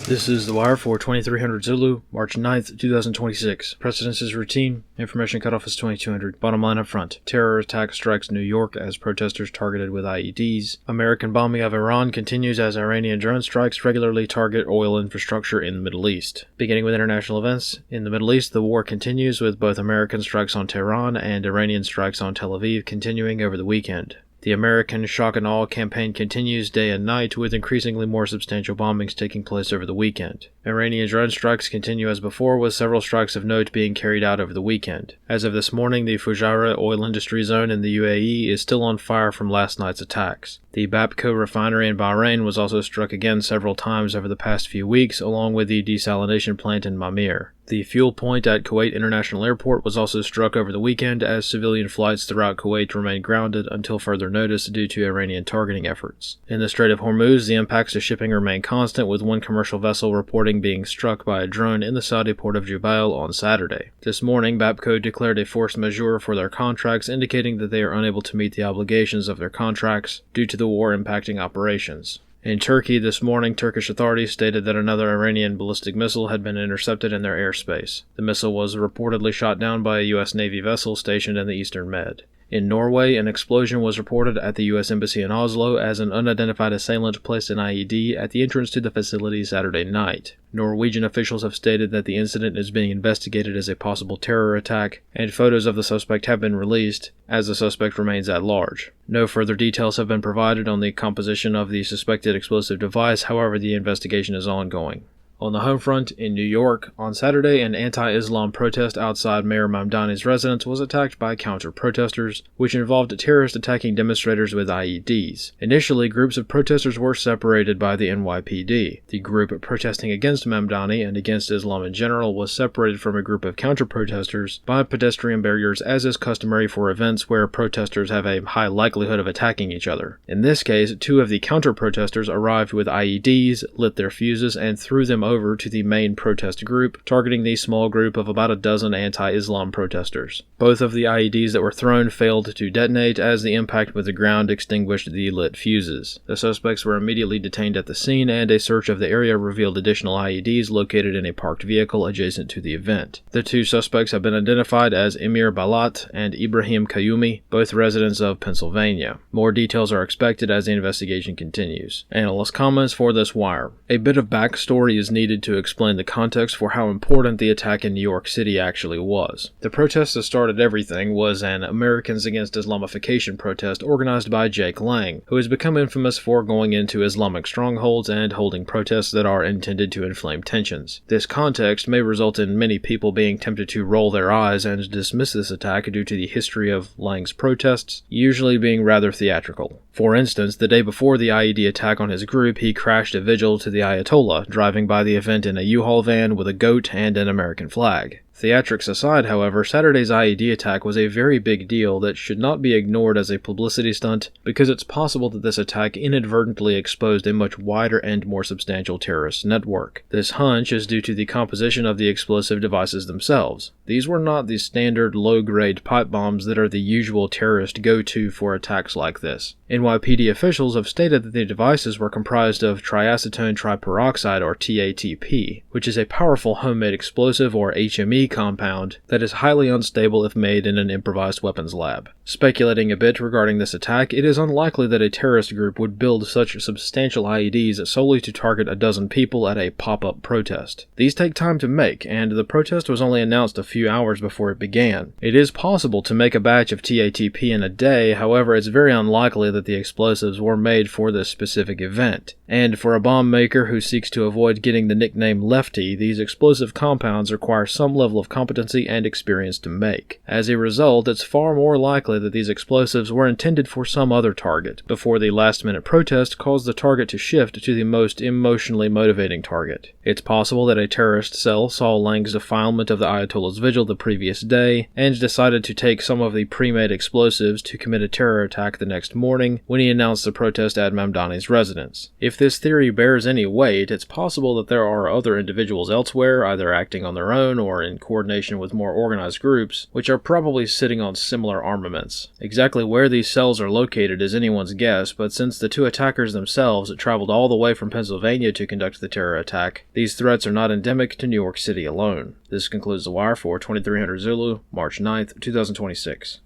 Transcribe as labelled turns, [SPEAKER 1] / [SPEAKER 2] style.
[SPEAKER 1] This is The Wire for 2300 Zulu, March 9th, 2026. Precedence is routine. Information cutoff is 2200. Bottom line up front. Terror attack strikes New York as protesters targeted with IEDs. American bombing of Iran continues as Iranian drone strikes regularly target oil infrastructure in the Middle East. Beginning with international events, in the Middle East, the war continues with both American strikes on Tehran and Iranian strikes on Tel Aviv continuing over the weekend. The American shock and awe campaign continues day and night, with increasingly more substantial bombings taking place over the weekend. Iranian drone strikes continue as before, with several strikes of note being carried out over the weekend. As of this morning, the Fujairah oil industry zone in the UAE is still on fire from last night's attacks. The Bapco refinery in Bahrain was also struck again several times over the past few weeks, along with the desalination plant in Mamir. The fuel point at Kuwait International Airport was also struck over the weekend, as civilian flights throughout Kuwait remain grounded until further notice due to Iranian targeting efforts. In the Strait of Hormuz, the impacts to shipping remain constant, with one commercial vessel reporting being struck by a drone in the Saudi port of Jubail on Saturday. This morning, Bapco declared a force majeure for their contracts, indicating that they are unable to meet the obligations of their contracts due to the war impacting operations. In Turkey this morning, Turkish authorities stated that another Iranian ballistic missile had been intercepted in their airspace. The missile was reportedly shot down by a U.S. Navy vessel stationed in the Eastern Med. In Norway, an explosion was reported at the U.S. Embassy in Oslo as an unidentified assailant placed an IED at the entrance to the facility Saturday night. Norwegian officials have stated that the incident is being investigated as a possible terror attack, and photos of the suspect have been released, as the suspect remains at large. No further details have been provided on the composition of the suspected explosive device, however, the investigation is ongoing. On the home front, in New York, on Saturday, an anti-Islam protest outside Mayor Mamdani's residence was attacked by counter-protesters, which involved terrorists attacking demonstrators with IEDs. Initially, groups of protesters were separated by the NYPD. The group protesting against Mamdani and against Islam in general was separated from a group of counter-protesters by pedestrian barriers, as is customary for events where protesters have a high likelihood of attacking each other. In this case, two of the counter-protesters arrived with IEDs, lit their fuses, and threw them over to the main protest group, targeting the small group of about a dozen anti-Islam protesters. Both of the IEDs that were thrown failed to detonate, as the impact with the ground extinguished the lit fuses. The suspects were immediately detained at the scene, and a search of the area revealed additional IEDs located in a parked vehicle adjacent to the event. The two suspects have been identified as Emir Balat and Ibrahim Kayumi, both residents of Pennsylvania. More details are expected as the investigation continues. Analyst comments for this wire. A bit of backstory is needed to explain the context for how important the attack in New York City actually was. The protest that started everything was an Americans Against Islamification protest organized by Jake Lang, who has become infamous for going into Islamic strongholds and holding protests that are intended to inflame tensions. This context may result in many people being tempted to roll their eyes and dismiss this attack due to the history of Lang's protests usually being rather theatrical. For instance, the day before the IED attack on his group, he crashed a vigil to the Ayatollah, driving by the event in a U-Haul van with a goat and an American flag. Theatrics aside, however, Saturday's IED attack was a very big deal that should not be ignored as a publicity stunt, because it's possible that this attack inadvertently exposed a much wider and more substantial terrorist network. This hunch is due to the composition of the explosive devices themselves. These were not the standard low-grade pipe bombs that are the usual terrorist go-to for attacks like this. NYPD officials have stated that the devices were comprised of triacetone triperoxide, or TATP, which is a powerful homemade explosive, or HME, compound that is highly unstable if made in an improvised weapons lab. Speculating a bit regarding this attack, it is unlikely that a terrorist group would build such substantial IEDs solely to target a dozen people at a pop-up protest. These take time to make, and the protest was only announced a few hours before it began. It is possible to make a batch of TATP in a day, however, it's very unlikely that the explosives were made for this specific event. And for a bomb maker who seeks to avoid getting the nickname Lefty, these explosive compounds require some level of competency and experience to make. As a result, it's far more likely that these explosives were intended for some other target, before the last-minute protest caused the target to shift to the most emotionally motivating target. It's possible that a terrorist cell saw Lang's defilement of the Ayatollah's vigil the previous day, and decided to take some of the pre-made explosives to commit a terror attack the next morning when he announced the protest at Mamdani's residence. If this theory bears any weight, it's possible that there are other individuals elsewhere, either acting on their own or in coordination with more organized groups, which are probably sitting on similar armaments. Exactly where these cells are located is anyone's guess, but since the two attackers themselves traveled all the way from Pennsylvania to conduct the terror attack, these threats are not endemic to New York City alone. This concludes The Wire for 2300 Zulu, March 9th, 2026.